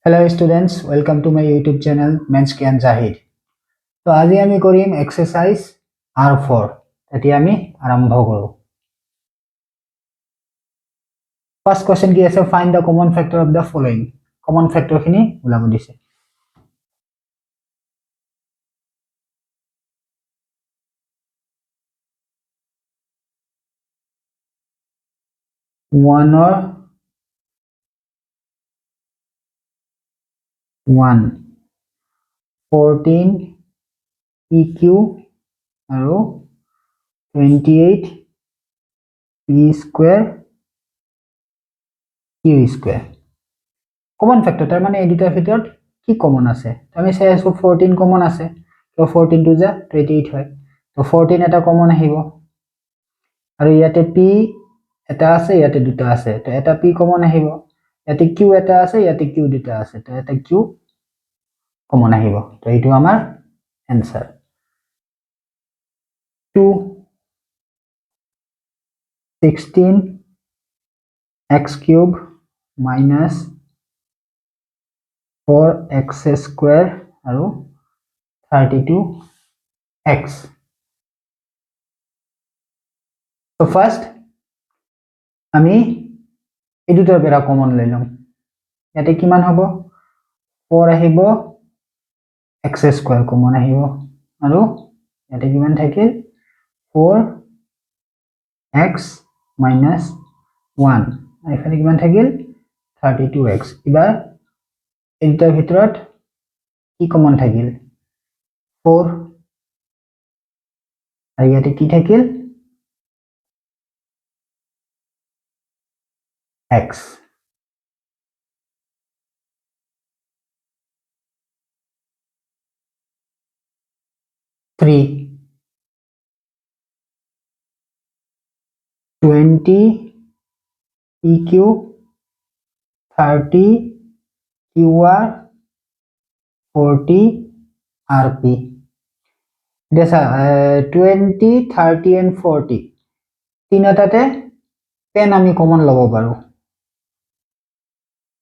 Hello students, welcome to my YouTube channel Menskian Zahid. So আজি আমি কৰিম exercise R4. এতিয়া আমি আৰম্ভ কৰো। First question কি আছে, find the common factor of the following. Common factor খিনি ওলাব দিছে। One or 1 14 PQ আৰু 28 P square Q square. Common factor তাৰ মানে এই দুটাৰ ভিতৰত কি কমন আছে? আমি চাই আছো 14 কমন আছে, তো 14 টু যা 28 হয়, তো 14 এটা কমন আহিব আৰু ইয়াতে P এটা আছে, ইয়াতে দুটা আছে, তো এটা P কমন আহিব, ইয়াতে Q এটা আছে, ইয়াতে Q দুটা আছে, তো এটা Q কমন আহিব, তো এইটো আমাৰ answer. 2 16 x cube minus 4x square আৰু 32x. So first আমি এই দুটাৰ পৰা কমন লৈ লম। ইয়াতে কিমান হ'ব, 4 আহিব, x square কমন আহিব আৰু ইয়াতে কিমান থাকিল, 4x minus 1 এখানে কিমান থাকিল, 32x. এবাৰ এই দুটাৰ ভিতৰত কি কমন থাকিল, 4 আৰু ইয়াতে কি থাকিল, x. Three 20 PQ 30 QR 40 RP. This 20 30 and 40 তিনটাতে 10 আমি কমন লব পাৰো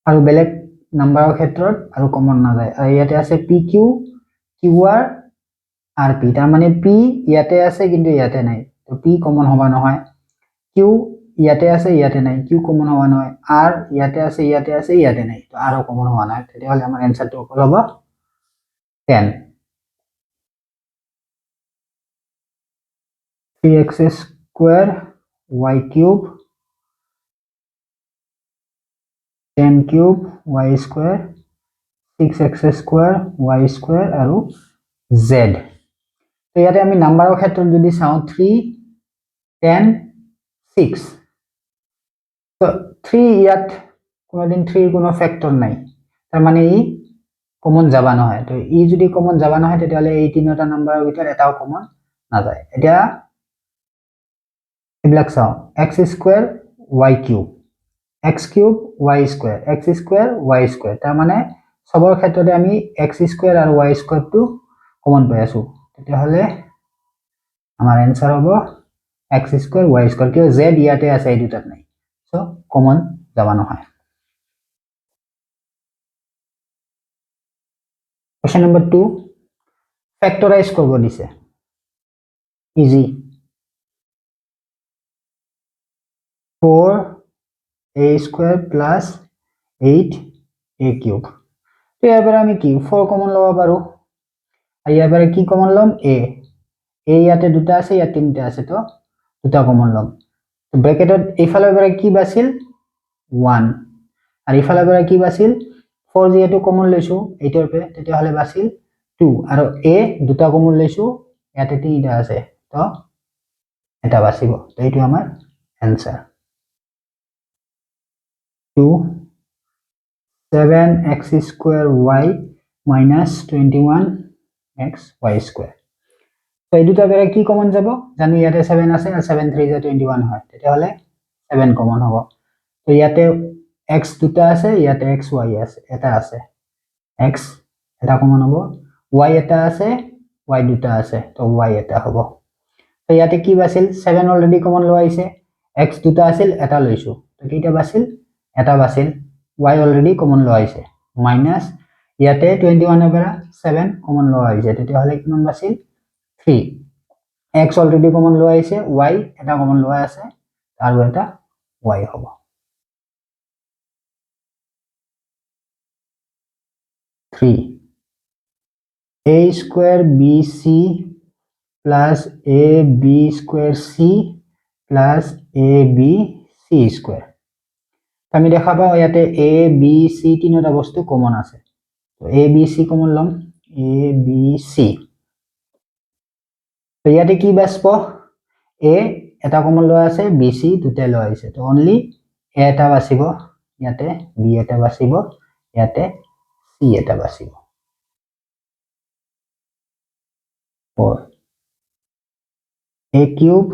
আৰু বেলেগ নাম্বাৰৰ ক্ষেত্ৰত আৰু কমন না যায়। আৰু ইয়াতে আছে PQ QR RP, তাৰ মানে P ইয়াতে আছে কিন্তু ইয়াতে নাই, তো P কমন হবা নহয়, Q ইয়াতে আছে ইয়াতে নাই, Q কমন হবা নহয়, R ইয়াতে আছে ইয়াতে আছে ইয়াতে নাই, তো R কমন হবা নাই, তেতিয়াহলে আমাৰ এনসারটো অকল হ'ব 10. 3x square y cube 10 cube y square 6x square y square আৰু z. তো ইয়াতে আমি নাম্বাৰৰ ক্ষেত্ৰত যদি চাও 3 10 6, তো 3 ইয়াত কোনোদিন 3 এর কোনো ফ্যাক্টর নাই, তার মানে ই কমন যাবা নহয়, তো ই যদি কমন যাবা নহয় তেতিয়াহলে এই তিনটা নাম্বাৰৰ ভিতৰত এটাও কমন না যায়। এতিয়া এবিলাক চাও, x square y cube x cube y square x square y square, তাৰ মানে সবৰ ক্ষেত্ৰতে আমি x square আৰু y square টো কমন পাই আছো, তেতিয়াহলে আমাৰ এনসার হ'ব x square y square, কিয় z ইয়াতে আছে এই দুটাত নাই, সো কমন যাবা নহয়। Question number 2, factorize করব দিছে, easy, 4a square plus 8a cube. তো এবারে আমি কি 4 কমন লব পারো, আর এবারে কি কমন লম, a ইয়াতে দুটা আছে, ইয়াতে তিনটা আছে, তো দুটা কমন লম, তো ব্র্যাকেটত এইফালে এবারে কি বাছিল 1 আর এইফালে এবারে কি বাছিল 4, যেহেতু কমন লৈছো এইটাৰ পৰা, তেতিয়াহলে বাছিল 2 আৰু a দুটা কমন লৈছো, ইয়াতে তিনটা আছে, তো এটা বাছিব, তো এইটো আমাৰ answer. 2 7x square y minus 21x y square. তো এই দুটা বেৰা কি কমন যাব, জানো ইয়াতে 7 আছে আর 7 3 যা 21 হয়, তেতিয়াহলে 7 কমন হ'ব, তো ইয়াতে x দুটা আছে, ইয়াতে x y আছে, এটা আছে, x এটা কমন হ'ব, y এটা আছে, y দুটা আছে, তো y এটা হ'ব। তো ইয়াতে কি বাছিল, 7 অলরেডি কমন লোৱা হৈছে, x দুটা আছিল এটা লৈছো, তো কেইটা বাছিল, এটা বাছিল, y অলরেডি কমন লোৱা হৈছে, মাইনাছ ইয়াতে 21 এৰ পৰা 7 কমন লোৱা হৈছে তেতিয়াহলে কিমান বাছিল 3 x অলৰেডি কমন লোৱা হৈছে y এটা কমন লোৱা আছে আৰু এটা y হ'ব 3 a square bc plus ab square c plus ab c square আমি দেখা পাও ইয়াতে a b c তিনিটা বস্তু কমন আছে তো a b c কমন লম a b c তো ইয়াতে কি বাসব a এটা কমন লোৱা আছে b c দুটা লোৱা আছে তো অনলি a এটা বাসিব ইয়াতে b এটা বাসিব ইয়াতে c এটা বাসিব 4 a cube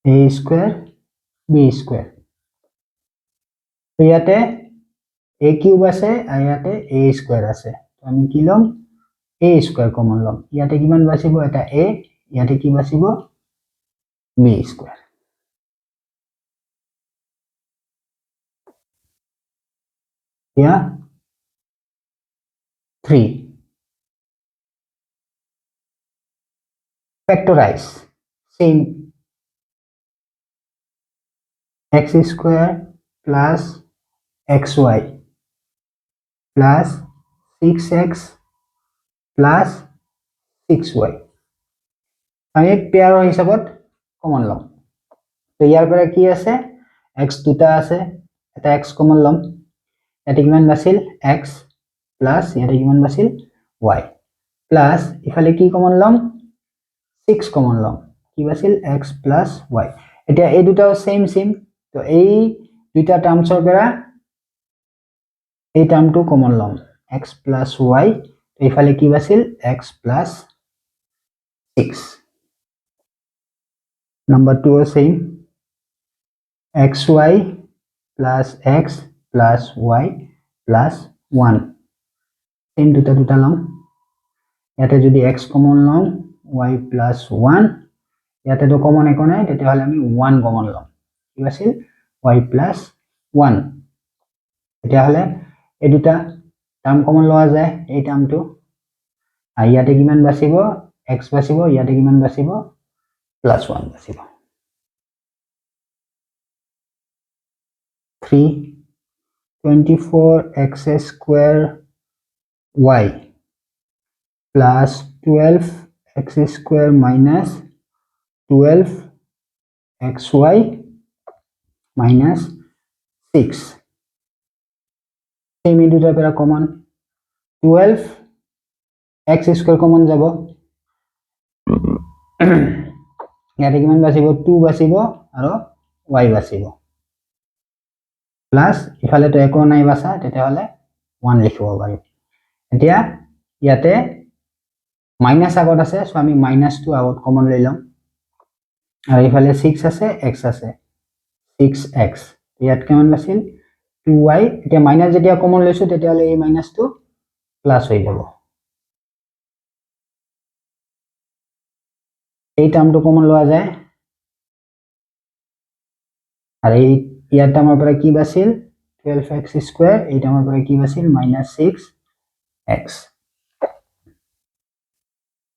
a square b square তো ইয়াতে a cube আছে আর ইয়াতে a square আছে তো আমি কি লম a square কমন লম ইয়াতে কিমান বাসিব এটা a ইয়াতে কি বাসিব b square या 3 factorize same x square plus xy plus 6x plus 6y আমি পেয়াৰ হিচাপত কমন লম তো ইয়াৰ পৰা কি আছে x দুটা আছে এটা x কমন লম এটা কিমান বাছিল x প্লাস ইয়াতে কিমান বাছিল y প্লাস ইফালে কি কমন লম 6 কমন লম কি বাছিল x প্লাস y এটা এই দুটাও সেম সেম তো এই দুইটা টাৰ্মসৰ পৰা এই টার্মটো কমন লম x প্লাস y তো ইফালে কি বাছিল x plus 6 number 2 same xy plus x plus y plus 1 same দুটা লম ইয়াতে যদি x কমন লম y plus 1 ইয়াতে তো কমন একো নাই তেতিয়াহলে আমি 1 কমন লম কি আছিল y plus 1 তেতিয়াহলে এই দুটা টার্ম কমন লোৱা যায় এই টার্মটো আর ইয়াতে কিমান বাসিব x বাসিব ইয়াতে কিমান বাসিব plus 1 বাসিব 3 24x square y plus 12x square minus 12xy minus 6 same দুটাৰ পৰা কমন 12x square কমন যাব ইয়াতে কিমান বাসিব 2 বাসিব আৰু y বাসিব প্লাস ইফালে তো একো নাই বাসা তেতিয়াহলে 1 লিখিব পাৰি এতিয়া ইয়াতে মাইনাস আগত আছে সো আমি মাইনাসটো আগত কমন লৈ লম আৰু ইফালে 6 আছে x আছে 6x ইয়াত কিমান বাছিল 2y এতিয়া মাইনাস যেতিয়া কমন লৈছো তেতিয়াহলে এই মাইনাসটো প্লাস হৈ যাব এই টার্মটো কমন লোৱা যায় আৰ এই ইয়াত টাৰ্মৰ পৰা কি বাছিল 12x স্কয়াৰ এই টাৰ্মৰ পৰা কি বাছিল -6x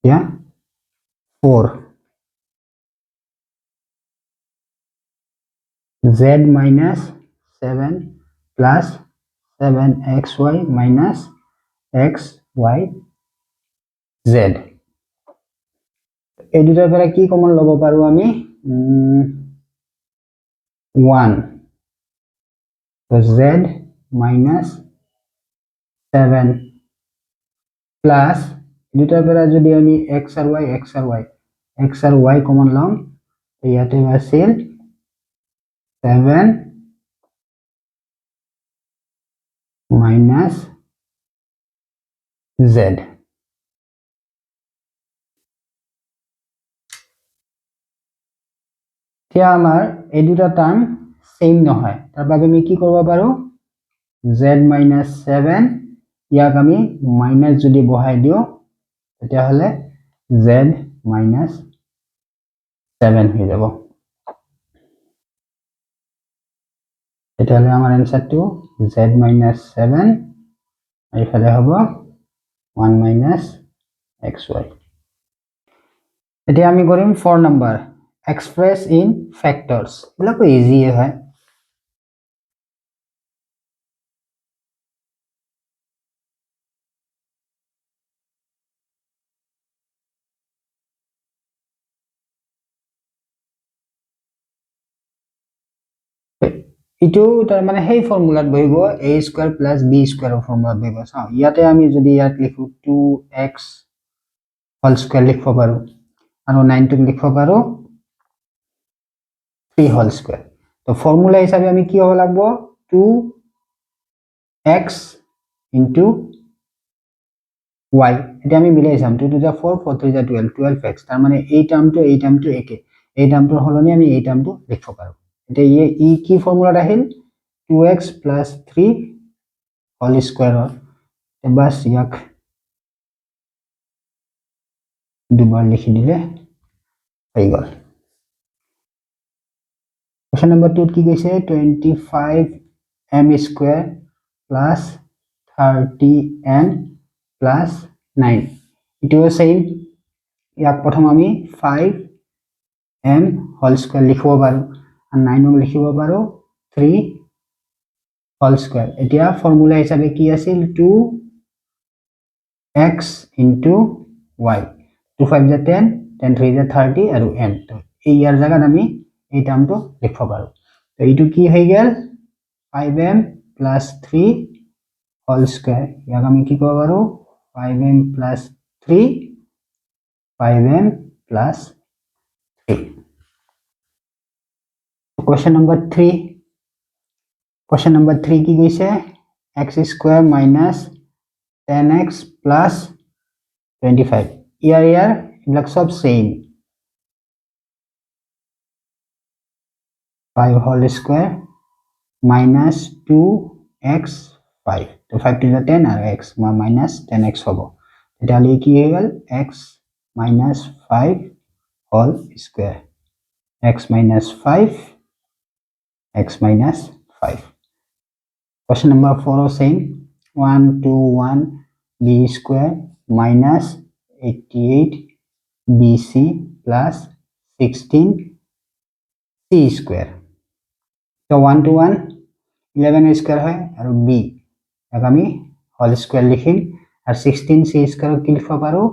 या 4 z minus 7 plus 7xy minus xy z এই দুটাৰ পৰা কি কমন লব পাৰো আমি 1 তো z minus 7 plus দুটাৰ পৰা যদি আমি x আৰু y কমন লম তো ইয়াতে আছিল 7 minus z এতিয়া আমাৰ এই দুটা টাৰ্ম সেম নহয় তাৰ বাবে আমি কি কৰিব পাৰো z minus 7 ইয়াক আমি মাইনাস যদি বহাই দিও তেতিয়াহলে z minus 7 হৈ যাব তেতিয়াহলে আমাৰ আনসাৰটো z minus 7 আৰু ইফালে হ'ব 1 minus xy এতিয়া আমি কৰিম 4 নম্বৰ express in factors এলাকো ইজি হয় ইটো তাৰ মানে সেই ফৰ্মুলাত বহিব a স্কয়াৰ প্লাস b স্কয়াৰৰ ফৰ্মুলাত বহিব চাও ইয়াতে আমি যদি ইয়াত লিখো 2x হোল স্কয়াৰ লিখব পাৰো আৰু 9 টো লিখব পাৰো 3 হোল স্কয়াৰ তো ফৰ্মুলা হিচাপে আমি কি হ'ব লাগব 2x into y এটা আমি মিলাই যাম 2 to the 4 4 to the 12 12x তার মানে এই টার্মটো একে এই টাৰ্মটোৰ হলনি আমি এই টাৰ্মটো লিখব পাৰো এটা ই কি ফৰ্মুলাত আহিল 2x plus 3 whole square বাস ইয়াক দুবার লিখি দিলে হৈ গল কোশ্চেন নাম্বার 2 কি কৈছে 25m square plus 30n plus 9 ইটোও same ইয়াক প্ৰথম আমি 5m whole square লিখিব পাৰো আৰু 9 লিখিব পাৰো 3 whole square এতিয়া ফৰ্মুলা হিচাপে কি আছিল 2x into y 2 5 is 10 10 3 is 30 আৰু m তো এই ইয়াৰ জায়গাত আমি এই টাৰ্মটো লিখব পাৰো তো এইটো কি হৈ গেল 5m plus 3 whole square ইয়াক আমি কি কব পাৰো 5m plus 3 5m plus 3 question number 3 question number 3 কি কৈছে x square minus 10x plus 25 ইয়াৰ এইবিলাক সব same 5 whole square minus 2x 5 তো 5 to the 10 আৰু x minus 10x হ'ব তেতিয়ালে কি হৈ গল x minus 5 whole square x minus 5 x minus 5 question number 4 same 121 b square minus 88 bc plus 16 c square so 1 to 1 11 square হয় আৰু b ইয়াক আমি হোল স্কয়াৰ লিখিম আৰু 16 c স্কয়াৰ কি লিখব পাৰো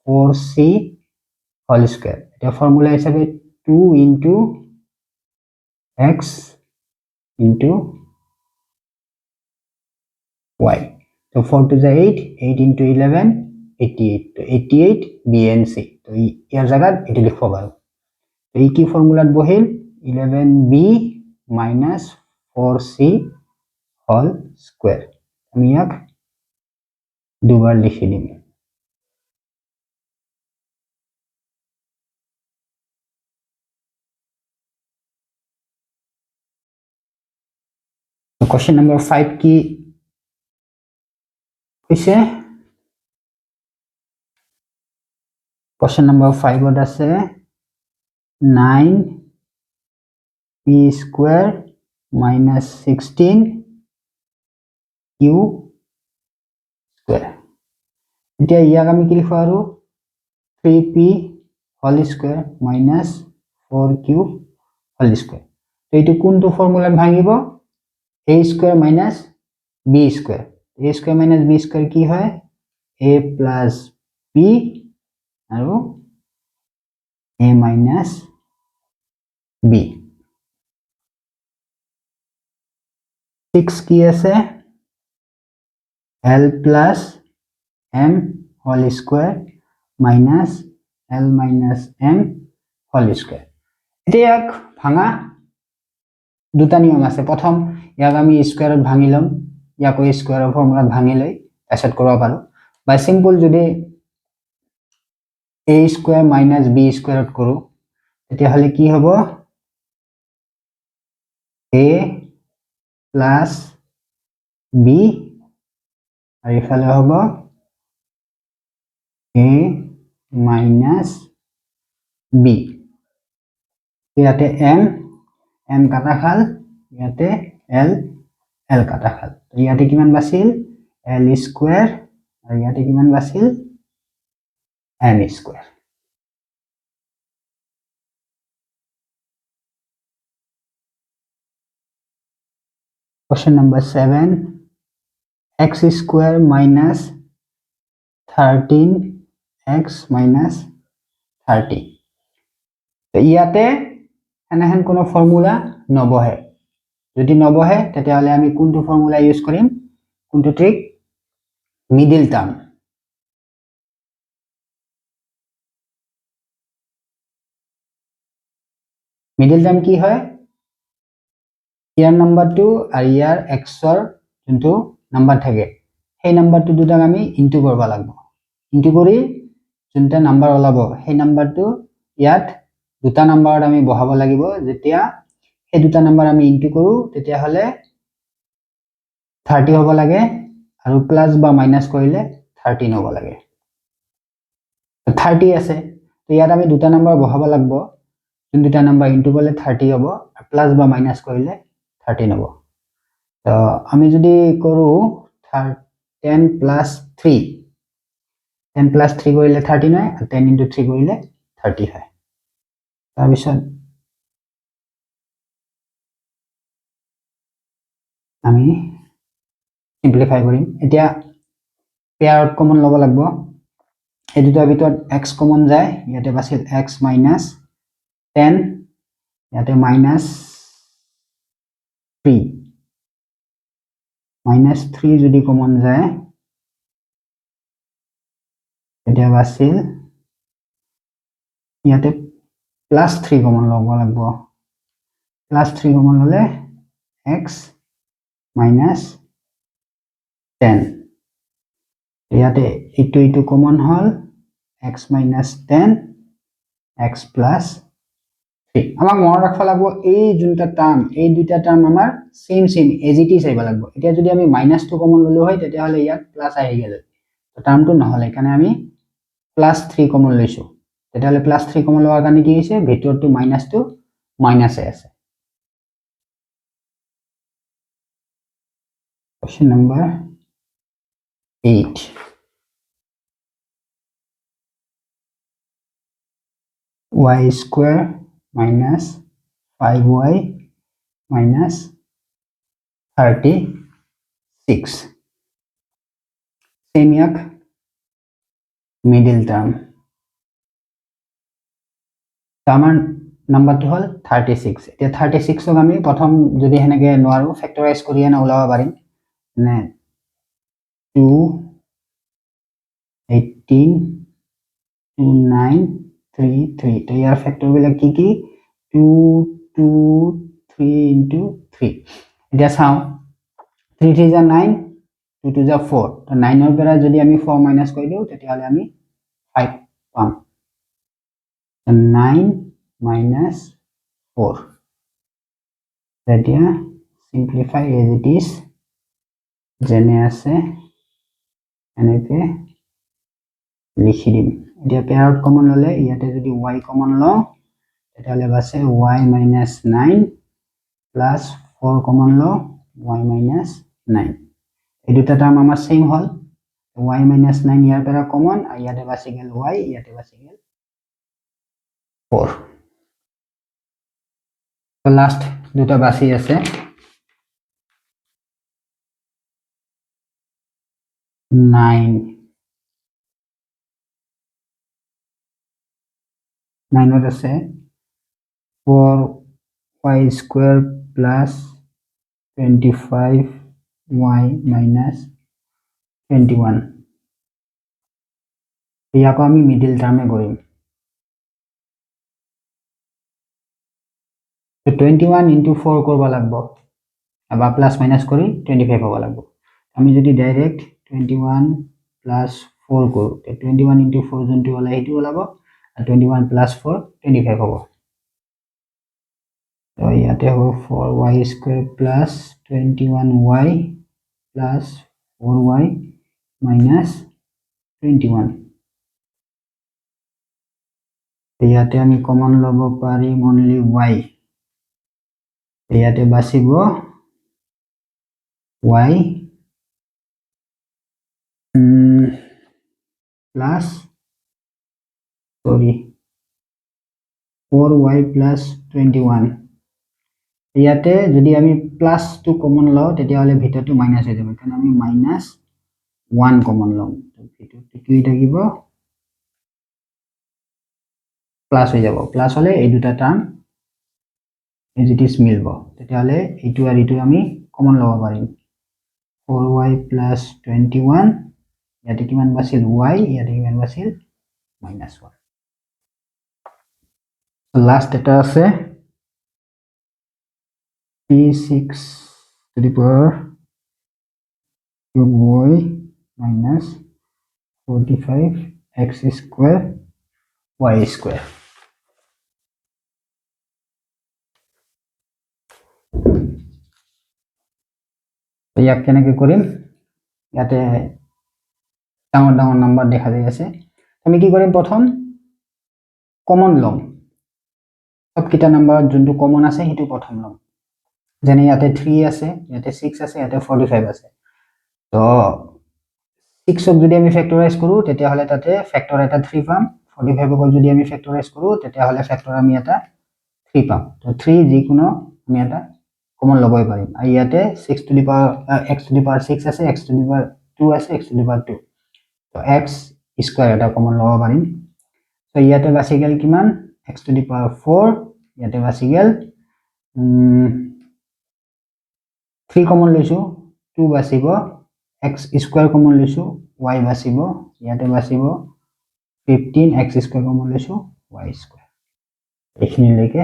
4c হোল স্কয়ার এটা ফর্মুলা হিসাবে 2 into x into y so 4 to the 8 8 into 11 88 তো 88 b and c তো ইয়াৰ জায়গাত এটি লিখব পাৰো তো এই কি ফর্মুলাত বহিল 11b minus 4c whole square আমি ইয়াক দুবার লিখি দিম question number 5 কি হৈছে question number 5 ত আছে 9p square minus 16 q square এতিয়া ইয়াক আমি কি লিখব আৰু 3p whole square minus 4q whole square তো এইটো কোনটো ফর্মুলাত ভাঙিব a square minus b square a square minus b square কি হয় a plus b আৰু a minus b 6 কি আছে l plus m whole square minus l minus m whole square এতিয়া ইয়াক ভাঙা দুটা নিয়ম আছে প্ৰথম ইয়াক আমি স্কয়াৰত ভাঙি লম ইয়াক স্কয়াৰৰ ফৰ্মুলাত ভাঙি লৈ এসেট কৰিব পাৰো বাই সিম্পল যদি a square minus b squareত কৰো তেতিয়া হলে কি হ'ব a plus b আৰু ইফালে হ'ব a minus b ইয়াতে m m কাটা খাল ইয়াতে l এল কাটা খাল ইয়াতে কিমান বাছিল এল স্কয়াৰ আৰু ইয়াতে কিমান বাছিল N square Question number 7 x square minus 13x minus 30 ইয়াতে এনেহেন কোনো ফৰ্মুলা নবহে যদি নবহে তেতিয়াহলে আমি কোনটো ফৰ্মুলা ইউজ কৰিম কোনটো trick middle term middle term কি হয় ইয়াৰ নাম্বাৰটো আৰু ইয়াৰ x ৰ যোনটো নাম্বাৰ থাকে সেই নাম্বাৰটো দুটাক আমি ইনটু কৰিব লাগিব ইনটু কৰি যোনটা নাম্বাৰ ওলাব সেই নাম্বাৰটো ইয়াত দুটা নাম্বাৰত আমি বহাব লাগিব যেতিয়া এই দুটা নাম্বাৰ আমি ইনটু কৰো তেতিয়া হলে 30 হ'ব লাগে আৰু প্লাস বা মাইনাস কৰিলে 13 হ'ব লাগে 30 আছে তো ইয়াত আমি দুটা নাম্বাৰ বহাব লাগিব যোন দুটা নাম্বাৰ ইনটু কৰিলে 30 হ'ব আৰু প্লাস বা মাইনাস কৰিলে 13 হ'ব তো আমি যদি কৰো 10 plus 3 10 plus 3 কৰিলে 13 হয় আৰু 10 into 3 কৰিলে 30 হয় তাৰ পিছত আমি সিম্পলিফাই কৰিম এতিয়া পেয়াৰত কমন ল'ব লাগিব এই দুটাৰ ভিতৰত x কমন যায় ইয়াতে বাছিল x minus 10 ইয়াতে minus 3 minus 3 যদি কমন যায় এতিয়া বাছিল ইয়াতে plus 3 কমন ল'ব লাগিব plus 3 কমন ল'লে x minus 10 ইয়াতে ইটো কমন হল x minus 10 x plus 3 আমাক মনত ৰাখবা লাগিব এই যোনটা টাৰ্ম এই দুইটা টাৰ্ম আমাৰ সেম এজ ইট ইজ আইবা লাগিব এতিয়া যদি আমি -2 কমন ললো হয় তেতিয়া হলে ইয়াত প্লাস আহি গেল তো টার্মটো নহলে কাৰণে আমি +3 কমন লৈছো তেতিয়া হলে +3 কমন লোৱাৰ কাৰণে কি হৈছে ভিতৰটো -2 মাইনাসে আছে Question number 8 y square minus 5y minus 36 same yak middle term আমার নাম্বারটো হল 36 এতিয়া 36 ক আমি প্ৰথম যদি হেনেকে নোৱাৰো ফেক্টৰাইজ কৰি এনে ওলাব পাৰিম মানে 2 18 2 9 3 3 তো ইয়াৰ ফেক্টৰ বিলাক কি 2 2 3 into 3 এতিয়া চাও 3 3 যা 9 2 2 যা 4 তো 9 ৰ পৰা যদি আমি 4 মাইনাস কৰি দিও তেতিয়া হলে আমি 5 পাম 9 minus 4 তেতিয়া simplify as it is যেনে আছে এনেকে লিখি দিম এতিয়া পেয়াৰত কমন ললে ইয়াতে যদি y কমন লও তেতিয়াহলে বাছে y minus 9 plus 4 কমন লও y minus 9 এই দুটা টার্ম আমাৰ সেম হল y minus 9 ইয়াৰ পৰা কমন আৰু ইয়াতে বাছি গেল y ইয়াতে বাছি গেল 4 তো লাস্ট দুটা বাছি আছে 9 9 আছে 4y square plus 25y minus 21 ইয়াকো আমি মিডল টার্মে কৰিম তো 21 into 4 করব লাগবো আবা প্লাস মাইনাস করি 25 হবা লাগবো আমি যদি ডাইরেক্ট 21 plus 4 করো তো 21 into 4 জনটি ওলা এটি ওলাবো আর 21 plus 4 25 হবো তো ইয়াতে হবো 4y square plus 21y plus 4y minus 21 ইয়াতে আমি কমন লব পারিম only y ইয়াতে বাসিব y plus 4y plus 21 ইয়াতে যদি আমি প্লাস টু কমন লওঁ তেতিয়াহলে ভিতৰটো মাইনাস হৈ যাব কাৰণ আমি মাইনাস 1 কমন লওঁ ভিতৰটো কি থাকিব প্লাস হৈ যাব প্লাস হলে এই দুটা টাৰ্ম এজ ইট ইজ মিলব তেতিয়াহলে এইটো আৰু এইটো আমি কমন লব পাৰিম 4y plus 21 ইয়াতে কিমান বাছিল y ইয়াতে কিমান বাছিল minus 1 লাস্ট এটা আছে p6 to the power cube y minus 45 x square y square ইয়াক কেনেকৈ কৰিম ইয়াতে ডাঙৰ ডাঙৰ নাম্বাৰ দেখা যায় আছে আমি কি কৰিম প্ৰথম কমন লম সবকিটা নাম্বাৰত যোনটো কমন আছে সেইটো প্ৰথম লম যেনে ইয়াতে 3 আছে ইয়াতে 6 আছে ইয়াতে 45 আছে তো 6 ক যদি আমি ফ্যাক্টৰাইজ কৰো তেতিয়া হলে তাতে ফ্যাক্টৰ এটা 3 পাম 45 ক যদি আমি ফ্যাক্টৰাইজ কৰো তেতিয়া হলে ফ্যাক্টৰ আমি এটা 3 পাম তো 3 যিকোনো আমি এটা কমন লবই পাৰিম আৰু ইয়াতে 6 to the power x to the power 6 আছে x to the power 2 আছে x to the power 2 তো x স্কয়ার এটা কমন লব পাৰিম তো ইয়াতে বাছি গেল কিমান x to the power 4 ইয়াতে বাছি গেল 3 কমন লৈছো 2 বাছিব x স্কয়ার কমন লৈছো y বাছিব ইয়াতে বাছিব 15 x স্কয়ার কমন লৈছো y স্কয়ার এইখিনি লৈকে